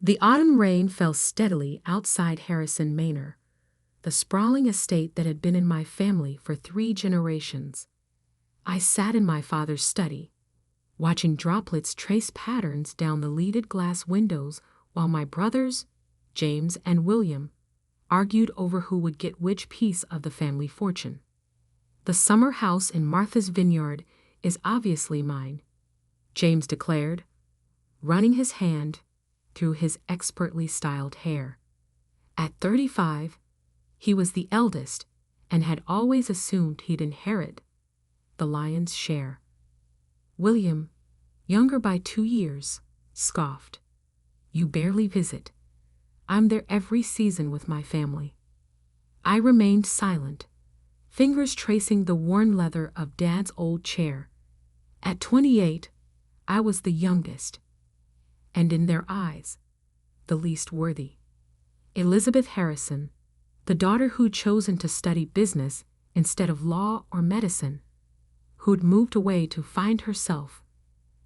The autumn rain fell steadily outside Harrison Manor, the sprawling estate that had been in my family for 3 generations. I sat in my father's study, watching droplets trace patterns down the leaded glass windows while my brothers, James and William, argued over who would get which piece of the family fortune. "The summer house in Martha's Vineyard is obviously mine," James declared, running his hand through his expertly styled hair. At 35, he was the eldest and had always assumed he'd inherit the lion's share. William, younger by 2 years, scoffed. "You barely visit. I'm there every season with my family." I remained silent, fingers tracing the worn leather of Dad's old chair. At 28, I was the youngest, and in their eyes, the least worthy. Elizabeth Harrison, the daughter who'd chosen to study business instead of law or medicine, who'd moved away to find herself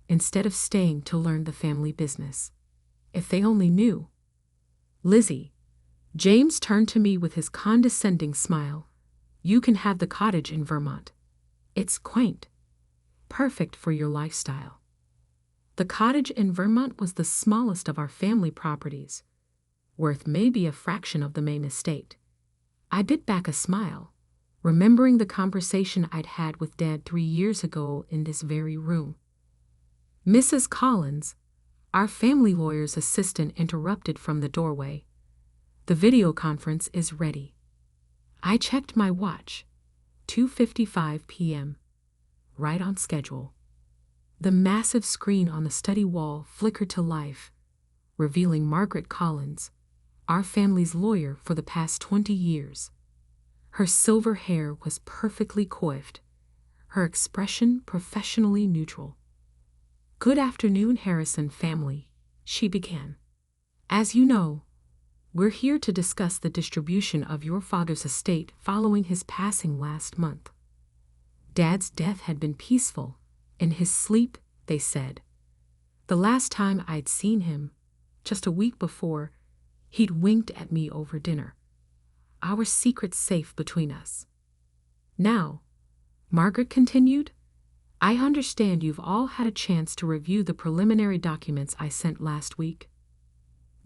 instead of staying to learn the family business. If they only knew. "Lizzie," James turned to me with his condescending smile, "you can have the cottage in Vermont. It's quaint, perfect for your lifestyle." The cottage in Vermont was the smallest of our family properties, worth maybe a fraction of the main estate. I bit back a smile, remembering the conversation I'd had with Dad 3 years ago in this very room. Mrs. Collins, our family lawyer's assistant, interrupted from the doorway. "The video conference is ready." I checked my watch. 2:55 p.m. Right on schedule. The massive screen on the study wall flickered to life, revealing Margaret Collins, our family's lawyer for the past 20 years. Her silver hair was perfectly coiffed, her expression professionally neutral. "Good afternoon, Harrison family," she began. "As you know, we're here to discuss the distribution of your father's estate following his passing last month. Dad's death had been peaceful. In his sleep, they said. The last time I'd seen him, just a week before, he'd winked at me over dinner. Our secret safe between us. Now," Margaret continued, "I understand you've all had a chance to review the preliminary documents I sent last week."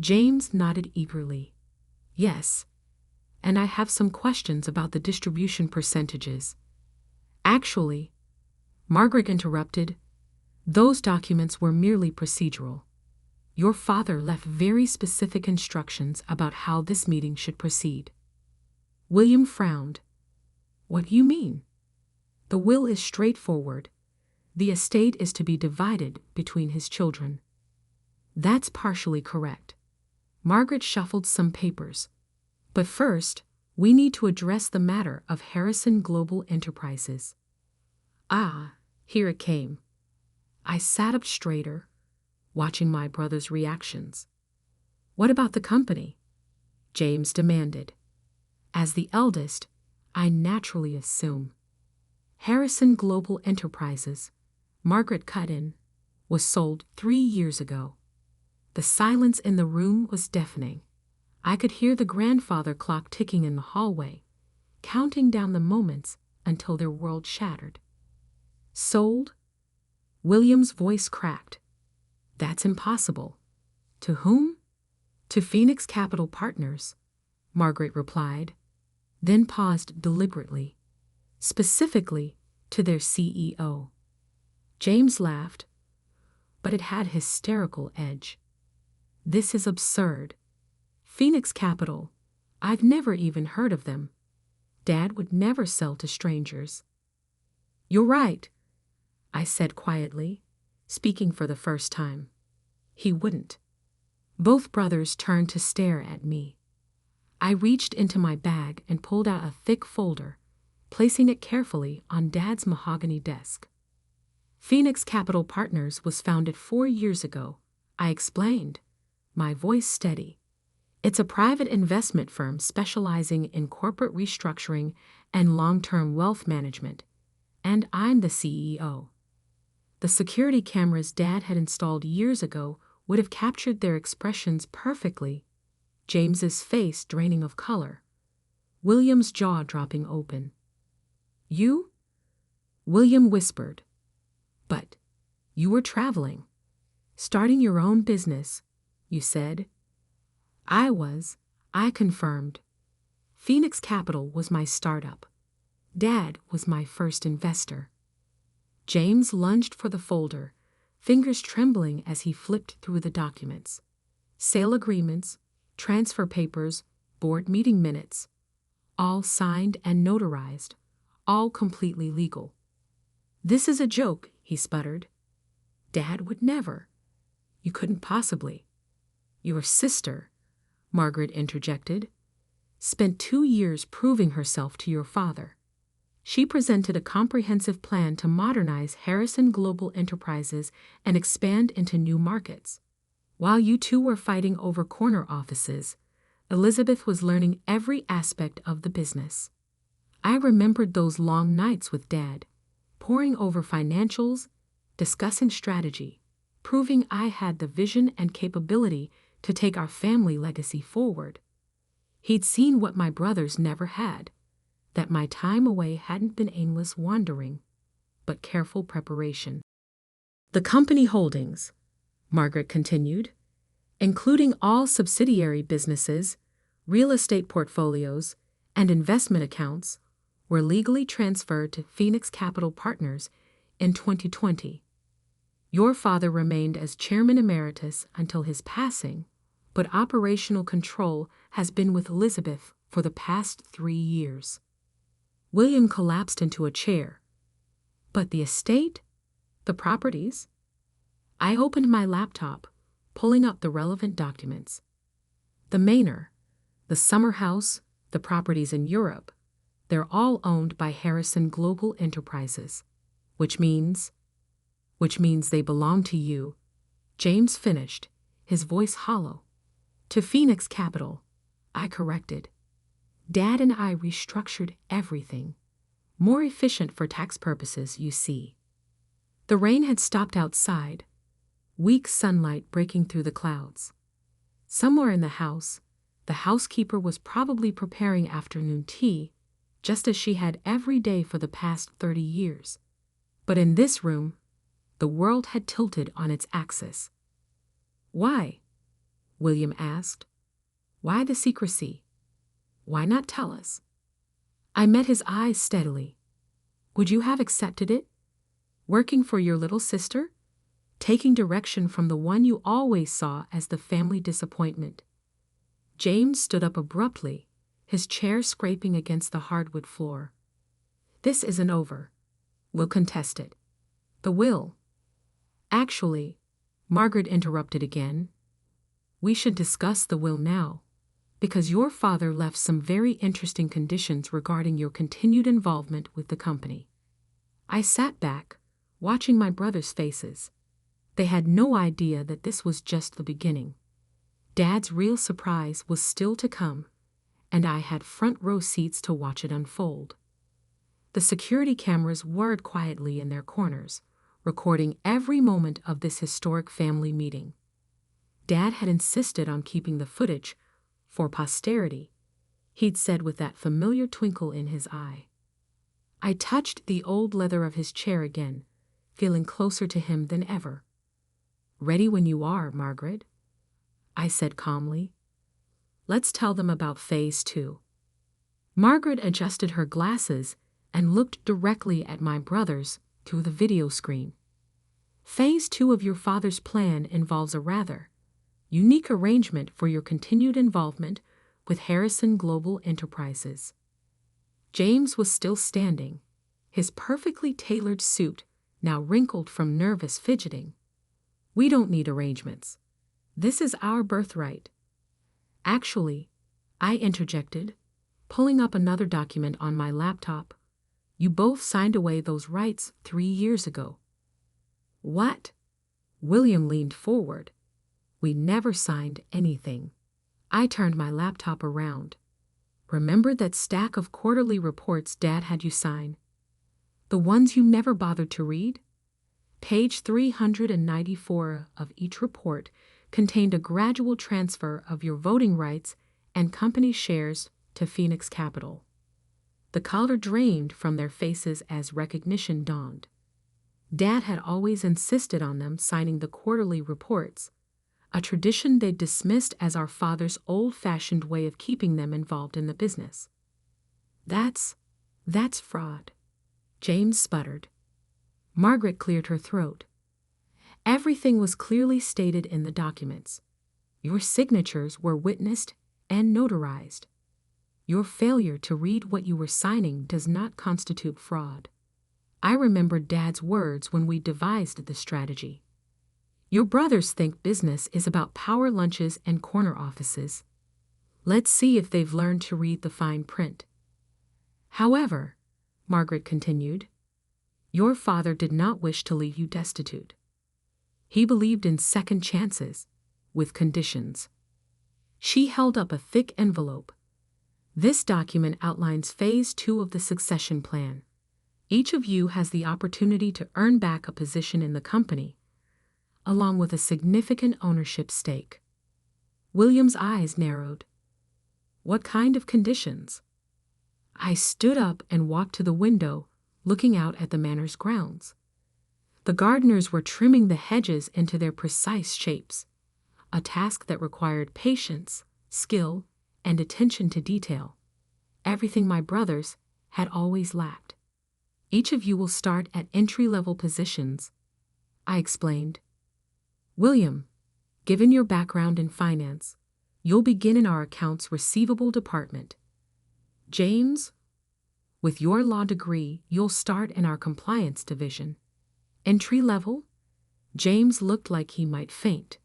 James nodded eagerly. "Yes, and I have some questions about the distribution percentages." "Actually," Margaret interrupted, "those documents were merely procedural. Your father left very specific instructions about how this meeting should proceed." William frowned. "What do you mean?" "The will is straightforward. The estate is to be divided between his children." "That's partially correct." Margaret shuffled some papers. "But first, we need to address the matter of Harrison Global Enterprises." Ah, here it came. I sat up straighter, watching my brother's reactions. "What about the company?" James demanded. As the eldest, I naturally assume. "Harrison Global Enterprises," Margaret cut in, "was sold 3 years ago." The silence in the room was deafening. I could hear the grandfather clock ticking in the hallway, counting down the moments until their world shattered. "Sold?" William's voice cracked. "That's impossible." "To whom?" "To Phoenix Capital Partners," Margaret replied, then paused deliberately. "Specifically to their CEO." James laughed, but it had hysterical edge. "This is absurd. Phoenix Capital, I've never even heard of them. Dad would never sell to strangers." "You're right," I said quietly, speaking for the first time. "He wouldn't." Both brothers turned to stare at me. I reached into my bag and pulled out a thick folder, placing it carefully on Dad's mahogany desk. "Phoenix Capital Partners was founded 4 years ago," I explained, my voice steady. "It's a private investment firm specializing in corporate restructuring and long-term wealth management, and I'm the CEO. The security cameras Dad had installed years ago would have captured their expressions perfectly. James's face draining of color, William's jaw dropping open. "You?" William whispered. "But you were traveling, starting your own business, you said." "I was," I confirmed. "Phoenix Capital was my startup. Dad was my first investor." James lunged for the folder, fingers trembling as he flipped through the documents. Sale agreements, transfer papers, board meeting minutes, all signed and notarized, all completely legal. "This is a joke," he sputtered. "Dad would never. You couldn't possibly." "Your sister," Margaret interjected, "spent 2 years proving herself to your father. She presented a comprehensive plan to modernize Harrison Global Enterprises and expand into new markets. While you two were fighting over corner offices, Elizabeth was learning every aspect of the business. I remembered those long nights with Dad, poring over financials, discussing strategy, proving I had the vision and capability to take our family legacy forward. He'd seen what my brothers never had, that my time away hadn't been aimless wandering, but careful preparation. "The company holdings," Margaret continued, "including all subsidiary businesses, real estate portfolios, and investment accounts, were legally transferred to Phoenix Capital Partners in 2020. Your father remained as chairman emeritus until his passing, but operational control has been with Elizabeth for the past 3 years. William collapsed into a chair. "But the estate? The properties?" I opened my laptop, pulling up the relevant documents. "The Manor, the summer house, the properties in Europe, they're all owned by Harrison Global Enterprises, which means they belong to you," James finished, his voice hollow. "To Phoenix Capital," I corrected. "Dad and I restructured everything. More efficient for tax purposes, you see." The rain had stopped outside, weak sunlight breaking through the clouds. Somewhere in the house, the housekeeper was probably preparing afternoon tea, just as she had every day for the past 30 years. But in this room, the world had tilted on its axis. "Why?" William asked. "Why the secrecy? Why not tell us?" I met his eyes steadily. "Would you have accepted it? Working for your little sister? Taking direction from the one you always saw as the family disappointment?" James stood up abruptly, his chair scraping against the hardwood floor. "This isn't over. We'll contest it." "The will." "Actually," Margaret interrupted again, "we should discuss the will now, because your father left some very interesting conditions regarding your continued involvement with the company." I sat back, watching my brothers' faces. They had no idea that this was just the beginning. Dad's real surprise was still to come, and I had front row seats to watch it unfold. The security cameras whirred quietly in their corners, recording every moment of this historic family meeting. Dad had insisted on keeping the footage for posterity, he'd said with that familiar twinkle in his eye. I touched the old leather of his chair again, feeling closer to him than ever. "Ready when you are, Margaret," I said calmly. "Let's tell them about Phase 2. Margaret adjusted her glasses and looked directly at my brothers through the video screen. "Phase 2 of your father's plan involves a rather unique arrangement for your continued involvement with Harrison Global Enterprises." James was still standing, his perfectly tailored suit now wrinkled from nervous fidgeting. "We don't need arrangements. This is our birthright." "Actually," I interjected, pulling up another document on my laptop, "you both signed away those rights 3 years ago." "What?" William leaned forward. "We never signed anything." I turned my laptop around. "Remember that stack of quarterly reports Dad had you sign? The ones you never bothered to read? Page 394 of each report contained a gradual transfer of your voting rights and company shares to Phoenix Capital. The color drained from their faces as recognition dawned. Dad had always insisted on them signing the quarterly reports, a tradition they'd dismissed as our father's old-fashioned way of keeping them involved in the business. That's fraud, James sputtered. Margaret cleared her throat. Everything was clearly stated in the documents. Your signatures were witnessed and notarized. Your failure to read what you were signing does not constitute fraud. I remembered Dad's words when we devised the strategy. Your brothers think business is about power lunches and corner offices. Let's see if they've learned to read the fine print. However, Margaret continued, your father did not wish to leave you destitute. He believed in second chances, with conditions. She held up a thick envelope. This document outlines Phase 2 of the succession plan. Each of you has the opportunity to earn back a position in the company, along with a significant ownership stake. William's eyes narrowed. What kind of conditions? I stood up and walked to the window, looking out at the manor's grounds. The gardeners were trimming the hedges into their precise shapes, a task that required patience, skill, and attention to detail, everything my brothers had always lacked. Each of you will start at entry-level positions, I explained. William, given your background in finance, you'll begin in our accounts receivable department. James, with your law degree, you'll start in our compliance division. Entry level? James looked like he might faint.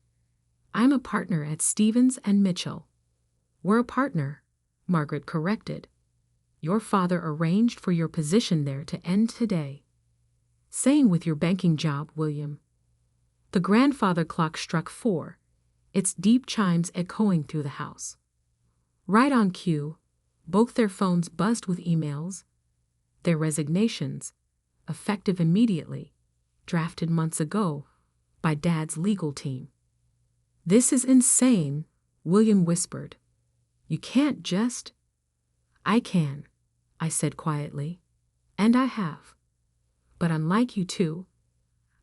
I'm a partner at Stevens and Mitchell. We're a partner, Margaret corrected. Your father arranged for your position there to end today. Same with your banking job, William. The grandfather clock struck 4, its deep chimes echoing through the house. Right on cue, both their phones buzzed with emails. Their resignations, effective immediately, drafted months ago by Dad's legal team. This is insane, William whispered. You can't just... I can, I said quietly, and I have. But unlike you two,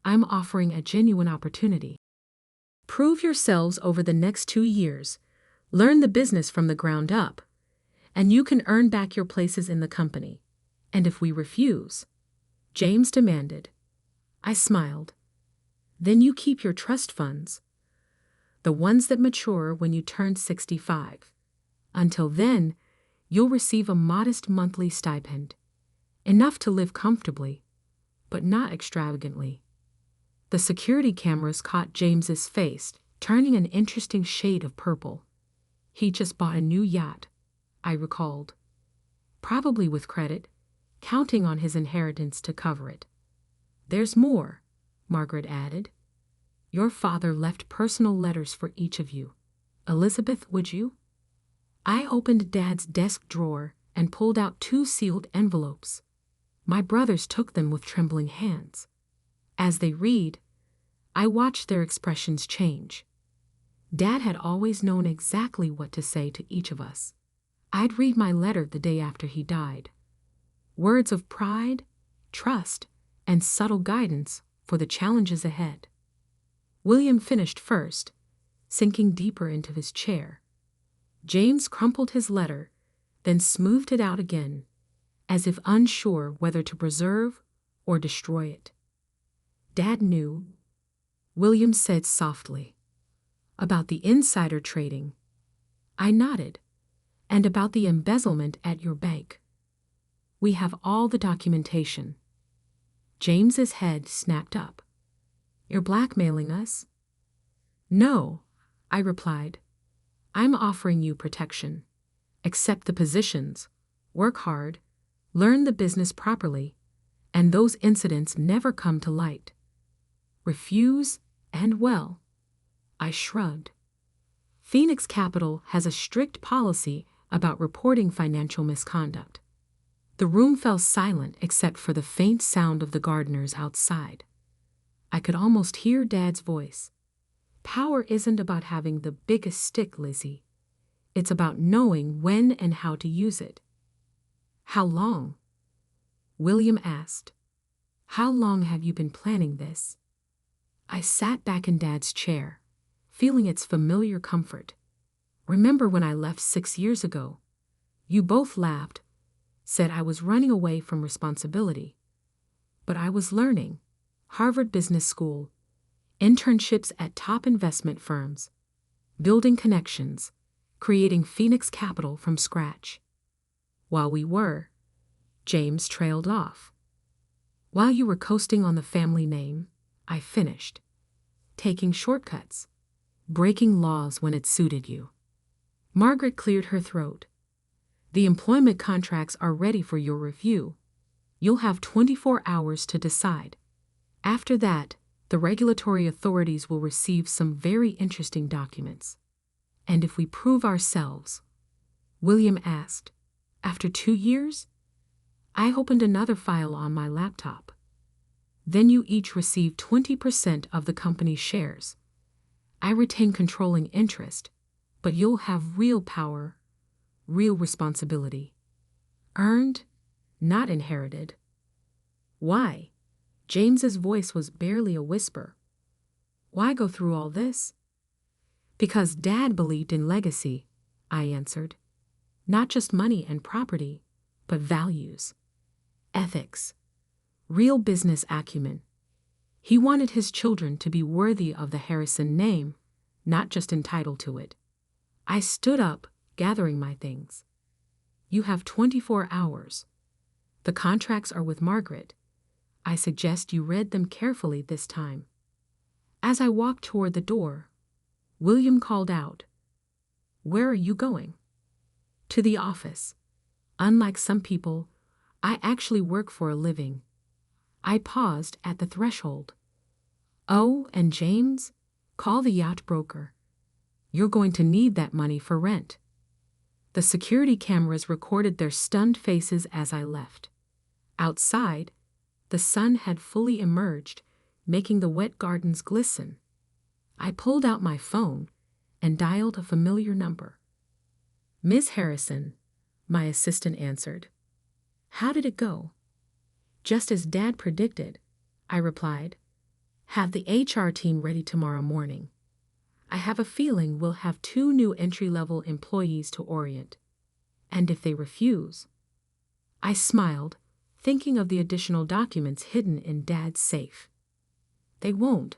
I'm offering a genuine opportunity. Prove yourselves over the next 2 years, learn the business from the ground up, and you can earn back your places in the company. And if we refuse, James demanded. I smiled. Then you keep your trust funds, the ones that mature when you turn 65. Until then, you'll receive a modest monthly stipend, enough to live comfortably, but not extravagantly. The security cameras caught James's face, turning an interesting shade of purple. He just bought a new yacht, I recalled. Probably with credit, counting on his inheritance to cover it. There's more, Margaret added. Your father left personal letters for each of you. Elizabeth, would you? I opened Dad's desk drawer and pulled out 2 sealed envelopes. My brothers took them with trembling hands. As they read, I watched their expressions change. Dad had always known exactly what to say to each of us. I'd read my letter the day after he died. Words of pride, trust, and subtle guidance for the challenges ahead. William finished first, sinking deeper into his chair. James crumpled his letter, then smoothed it out again, as if unsure whether to preserve or destroy it. Dad knew, William said softly. About the insider trading. I nodded. And about the embezzlement at your bank. We have all the documentation. James's head snapped up. You're blackmailing us? No, I replied. I'm offering you protection. Accept the positions, work hard, learn the business properly, and those incidents never come to light. Refuse, and well, I shrugged. Phoenix Capital has a strict policy about reporting financial misconduct. The room fell silent except for the faint sound of the gardeners outside. I could almost hear Dad's voice. Power isn't about having the biggest stick, Lizzie. It's about knowing when and how to use it. How long? William asked. How long have you been planning this? I sat back in Dad's chair, feeling its familiar comfort. Remember when I left 6 years ago? You both laughed, said I was running away from responsibility. But I was learning. Harvard Business School, internships at top investment firms, building connections, creating Phoenix Capital from scratch. While we were, James trailed off. While you were coasting on the family name, I finished. Taking shortcuts, breaking laws when it suited you. Margaret cleared her throat. The employment contracts are ready for your review. You'll have 24 hours to decide. After that, the regulatory authorities will receive some very interesting documents. And if we prove ourselves, William asked, after 2 years? I opened another file on my laptop. Then you each receive 20% of the company's shares. I retain controlling interest, but you'll have real power, real responsibility. Earned, not inherited. Why? James's voice was barely a whisper. Why go through all this? Because Dad believed in legacy, I answered. Not just money and property, but values, ethics, real business acumen. He wanted his children to be worthy of the Harrison name, not just entitled to it. I stood up, gathering my things. You have 24 hours. The contracts are with Margaret. I suggest you read them carefully this time. As I walked toward the door, William called out, Where are you going? To the office. Unlike some people, I actually work for a living. I paused at the threshold. Oh, and James, call the yacht broker. You're going to need that money for rent. The security cameras recorded their stunned faces as I left. Outside, the sun had fully emerged, making the wet gardens glisten. I pulled out my phone and dialed a familiar number. Miss Harrison, my assistant answered. How did it go? Just as Dad predicted, I replied. Have the HR team ready tomorrow morning. I have a feeling we'll have 2 new entry-level employees to orient. And if they refuse? I smiled, thinking of the additional documents hidden in Dad's safe. They won't.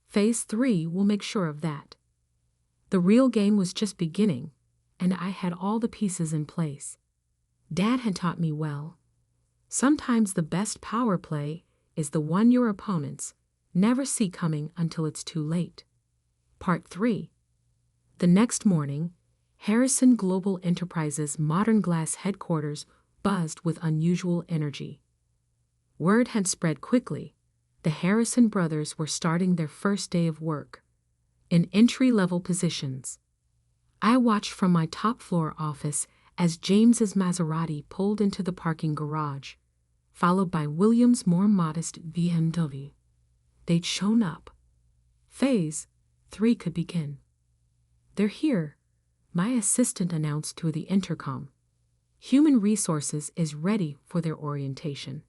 Phase 3 will make sure of that. The real game was just beginning, and I had all the pieces in place. Dad had taught me well. Sometimes the best power play is the one your opponents never see coming until it's too late. Part 3. The next morning, Harrison Global Enterprises' Modern Glass headquarters buzzed with unusual energy. Word had spread quickly. The Harrison brothers were starting their first day of work, in entry-level positions. I watched from my top-floor office as James's Maserati pulled into the parking garage, followed by William's more modest BMW. They'd shown up. Phase 3 could begin. They're here, my assistant announced through the intercom. Human Resources is ready for their orientation.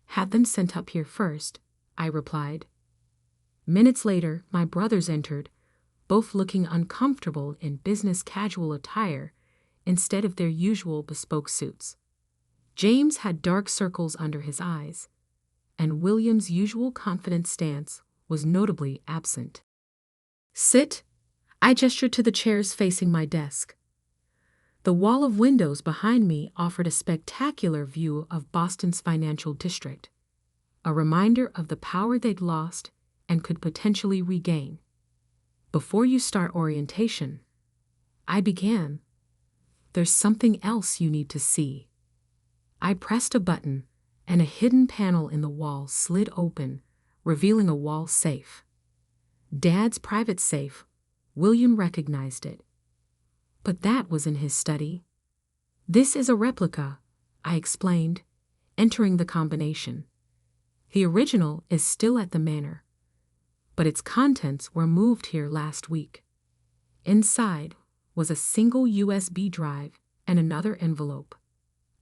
Had them sent up here first, I replied. Minutes later, my brothers entered, both looking uncomfortable in business casual attire instead of their usual bespoke suits. James had dark circles under his eyes, and William's usual confident stance was notably absent. Sit, I gestured to the chairs facing my desk. The wall of windows behind me offered a spectacular view of Boston's financial district, a reminder of the power they'd lost and could potentially regain. Before you start orientation, I began. There's something else you need to see. I pressed a button, and a hidden panel in the wall slid open, revealing a wall safe. Dad's private safe. William recognized it. But that was in his study. This is a replica, I explained, entering the combination. The original is still at the manor. but its contents were moved here last week. Inside was a single USB drive and another envelope.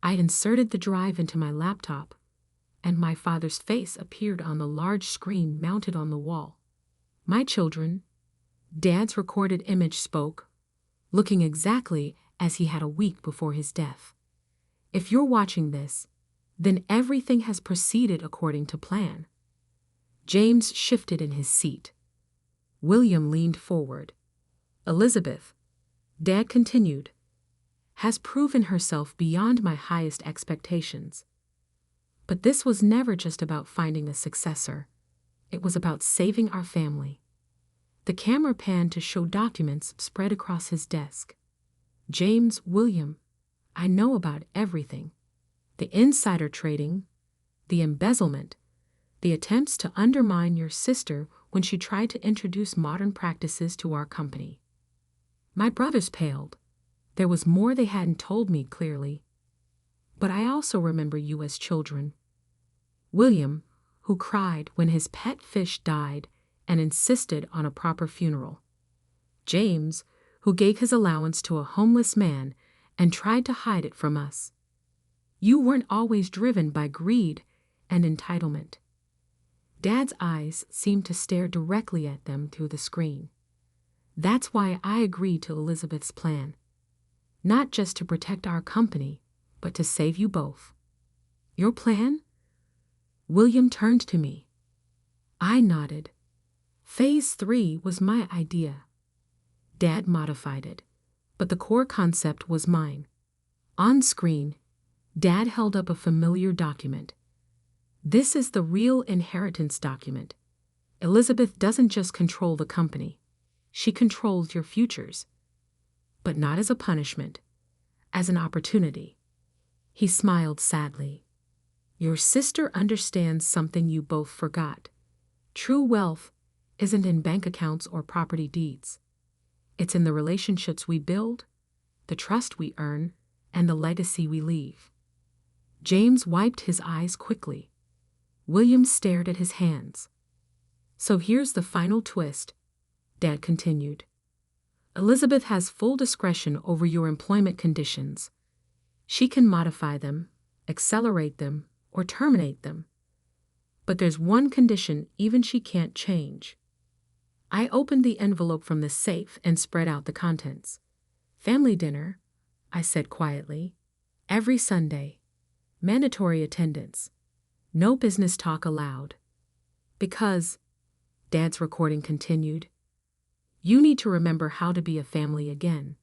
I'd inserted the drive into my laptop, and my father's face appeared on the large screen mounted on the wall. "My children," Dad's recorded image spoke, looking exactly as he had a week before his death. "If you're watching this, then everything has proceeded according to plan." James shifted in his seat. William leaned forward. "Elizabeth," Dad continued, "has proven herself beyond my highest expectations. But this was never just about finding a successor. It was about saving our family." The camera panned to show documents spread across his desk. "James, William, I know about everything. The insider trading, the embezzlement, the attempts to undermine your sister when she tried to introduce modern practices to our company." My brothers paled. There was more they hadn't told me clearly. "But I also remember you as children." William, who cried when his pet fish died and insisted on a proper funeral. James, who gave his allowance to a homeless man and tried to hide it from us. You weren't always driven by greed and entitlement. Dad's eyes seemed to stare directly at them through the screen. "That's why I agreed to Elizabeth's plan. Not just to protect our company, but to save you both." "Your plan?" William turned to me. I nodded. Phase 3 was my idea. Dad modified it, but the core concept was mine. On screen, Dad held up a familiar document. "This is the real inheritance document. Elizabeth doesn't just control the company. She controls your futures. But not as a punishment, as an opportunity." He smiled sadly. "Your sister understands something you both forgot. True wealth isn't in bank accounts or property deeds. It's in the relationships we build, the trust we earn, and the legacy we leave." James wiped his eyes quickly. William stared at his hands. "So here's the final twist," Dad continued. "Elizabeth has full discretion over your employment conditions. She can modify them, accelerate them, or terminate them. But there's one condition even she can't change." I opened the envelope from the safe and spread out the contents. "Family dinner," I said quietly. "Every Sunday. Mandatory attendance. No business talk allowed. Because," Dad's recording continued, "you need to remember how to be a family again.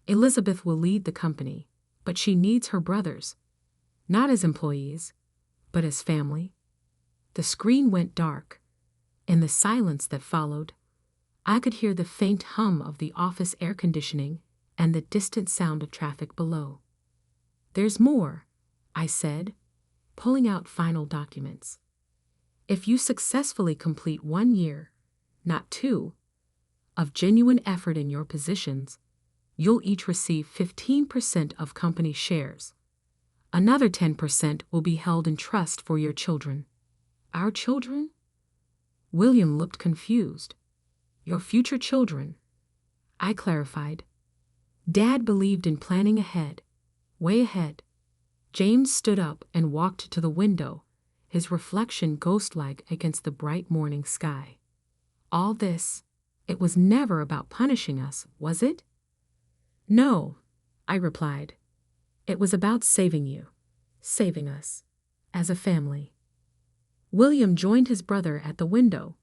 Elizabeth will lead the company, but she needs her brothers. Not as employees, but as family." The screen went dark. In the silence that followed, I could hear the faint hum of the office air conditioning and the distant sound of traffic below. "There's more," I said, pulling out final documents. "If you successfully complete 1 year, not 2, of genuine effort in your positions, you'll each receive 15% of company shares. Another 10% will be held in trust for your children." "Our children?" William looked confused. "Your future children," I clarified. Dad believed in planning ahead, way ahead. James stood up and walked to the window, his reflection ghost-like against the bright morning sky. "All this, it was never about punishing us, was it?" "No," I replied. "It was about saving you, saving us, as a family." William joined his brother at the window.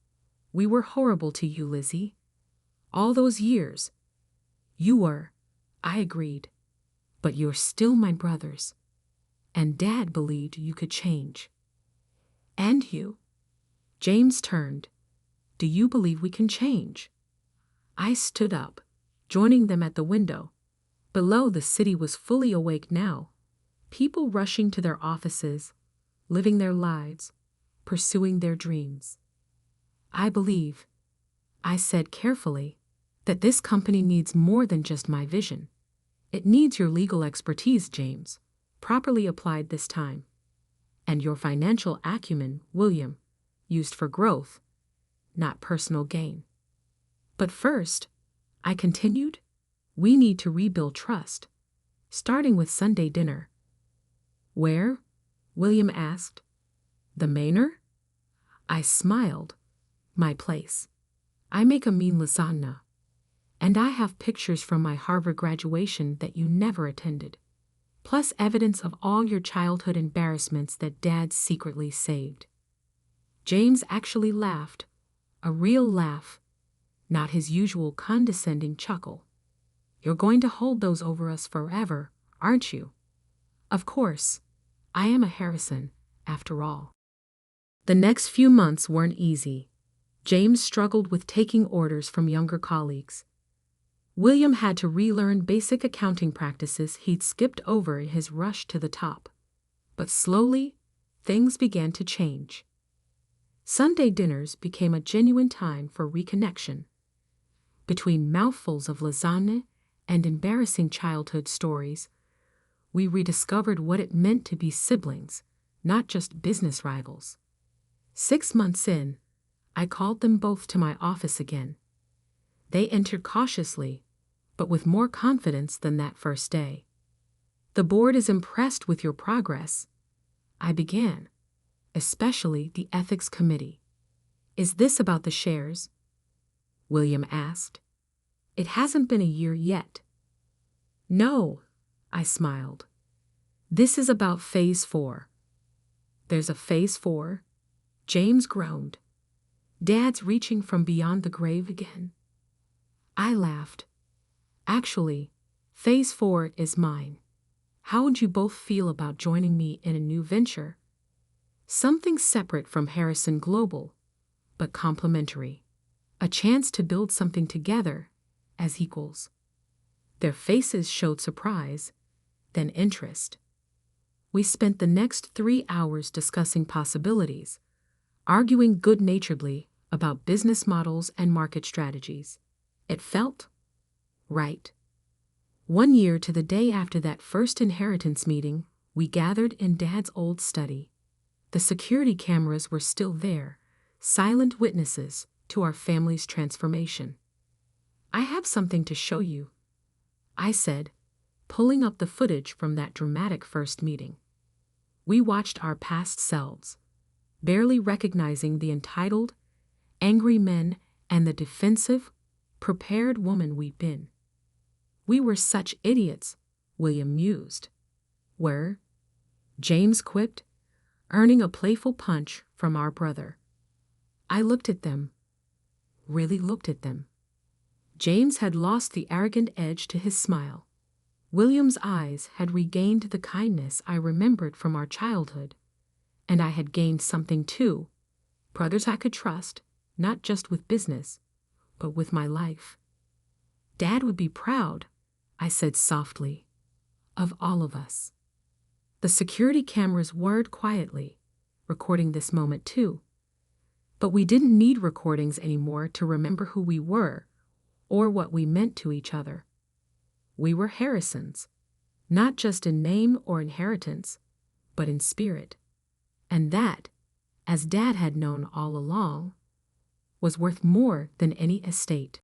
"We were horrible to you, Lizzie. All those years." "You were," I agreed. "But you're still my brothers. And Dad believed you could change." "And you?" James turned. "Do you believe we can change?" I stood up, joining them at the window. Below, the city was fully awake now. People rushing to their offices, living their lives, pursuing their dreams. "I believe," I said carefully, "that this company needs more than just my vision. It needs your legal expertise, James, properly applied this time. And your financial acumen, William, used for growth, not personal gain. But first, I continued, we need to rebuild trust, starting with Sunday dinner. Where? William asked. The Manor? I smiled. My place. I make a mean lasagna. And I have pictures from my Harvard graduation that you never attended, plus evidence of all your childhood embarrassments that Dad secretly saved. James actually laughed, a real laugh, not his usual condescending chuckle. You're going to hold those over us forever, aren't you? Of course. I am a Harrison, after all. The next few months weren't easy. James struggled with taking orders from younger colleagues. William had to relearn basic accounting practices he'd skipped over in his rush to the top. But slowly, things began to change. Sunday dinners became a genuine time for reconnection. Between mouthfuls of lasagna and embarrassing childhood stories, we rediscovered what it meant to be siblings, not just business rivals. 6 months in, I called them both to my office again. They entered cautiously, but with more confidence than that first day. The board is impressed with your progress, I began, especially the ethics committee. Is this about the shares? William asked. It hasn't been a year yet. No, I smiled. This is about phase 4. There's a phase 4? James groaned. Dad's reaching from beyond the grave again. I laughed. Actually, phase 4 is mine. How would you both feel about joining me in a new venture? Something separate from Harrison Global, but complementary. A chance to build something together as equals. Their faces showed surprise, then interest. We spent the next 3 hours discussing possibilities, arguing good-naturedly about business models and market strategies. It felt right. 1 year to the day after that first inheritance meeting, we gathered in Dad's old study. The security cameras were still there, silent witnesses to our family's transformation. I have something to show you, I said, pulling up the footage from that dramatic first meeting. We watched our past selves, barely recognizing the entitled, angry men and the defensive, prepared woman we'd been. We were such idiots, William mused. Were? James quipped, earning a playful punch from our brother. I looked at them, really looked at them. James had lost the arrogant edge to his smile. William's eyes had regained the kindness I remembered from our childhood, and I had gained something too, brothers I could trust, not just with business, but with my life. Dad would be proud, I said softly, of all of us. The security cameras whirred quietly, recording this moment too. But we didn't need recordings anymore to remember who we were or what we meant to each other. We were Harrisons, not just in name or inheritance, but in spirit. And that, as Dad had known all along, was worth more than any estate.